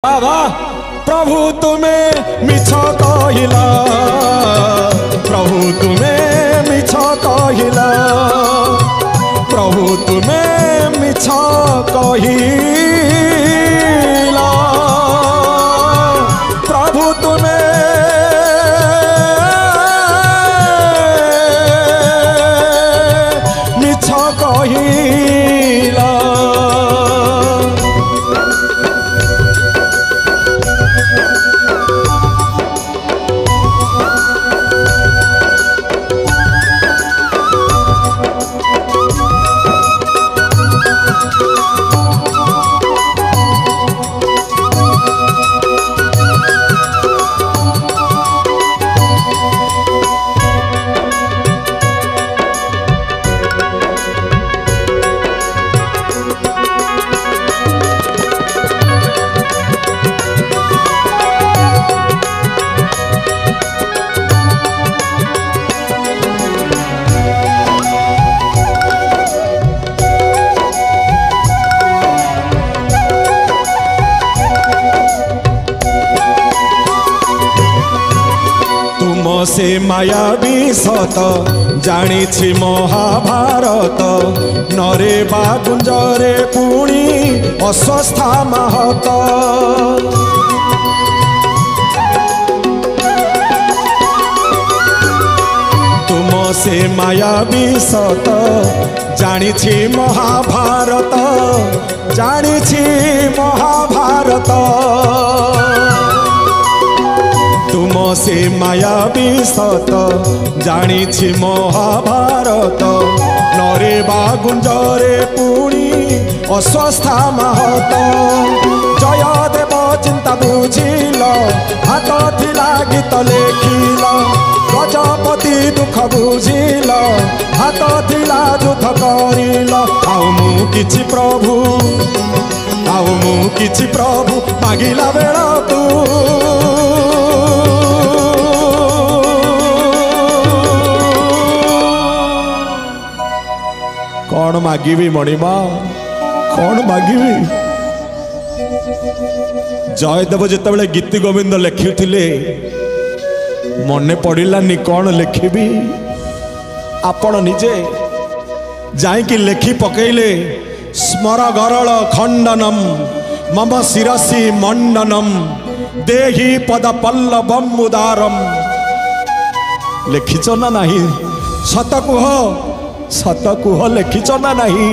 बाबा प्रभु तुम्हें मिछ कहिला, प्रभु तुम्हें मिछ कहिला, प्रभु तुम्हें मिछ कहिला, प्रभु तुम्हें मिछ कहिला। से मायावी सत जानी महाभारत नरे बा गुंजरे पुणी अस्वस्था महत। तुम से मायावी सत जानी महाभारत, जानी महाभारत। तुम से मायावी सत जानी महाभारत नरे बा गुंजरे पुणी अस्वस्था महत। जयदेव चिंता बुझिल हाथ थिला गीत लेखिल, गजपति दुख बुझिल हाथ थिला युद्ध करिल। आउ मु किछि प्रभु, आउ मु किछि प्रभु मागिला बेला तू कौन मागिबी मणिमा, कौन मागिबी। जयदेव जितेबाला गीति गोविंद लिखुले मने पड़ानी कौन लिखिबी। आपण निजे जाइकी लेखि पकेले स्मर गरल खंडनम मम शिरसी मंडनम देहि पद पल्लवम उदारम। लिखिच ना नहीं सत कुह, सत कुह लिखिच ना नहीं।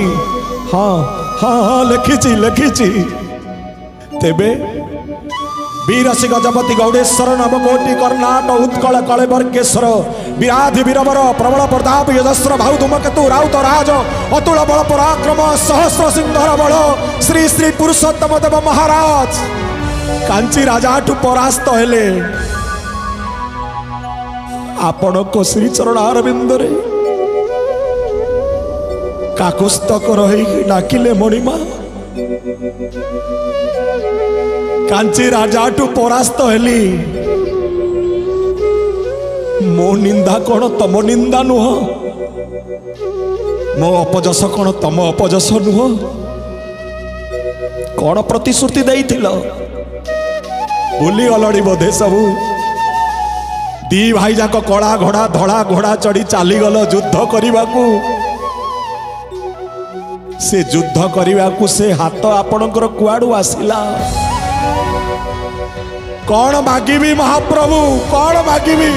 हाँ हाँ हाँ लिखिची लिखिची। तेबे वीरसी गजपति गौड़ेश्वर नवकोटि कर्णाट उत्कल कलेवर्गेश्वर विराधि वीरवर प्रबल प्रताप यजस्र भाउ धूमकेतु राउत राज अतुल बल पराक्रम सहस्र सिंहर बल श्री श्री पुरुषोत्तम देव महाराज कांची राजा परास्त हेले। आपण को श्री चरण अरविंद रे काकुस्तक रही डाकिले मणिमा। कांची राजा परास्त हेली, मो निंदा कौन तम निंदा नुह, मो अपजस कौन तम अपजस नुह। कौन प्रतिश्रुति देइथिल भूली गलड़ी बोधे सबू। दी भाई जाक कला घोड़ा धड़ा घोड़ा चढ़ी चलीगल युद्ध करने से युद्ध करने से हाथ आपणकर कुआड़ू आसिला। कौन मागिबी महाप्रभु, कौन मागिबी।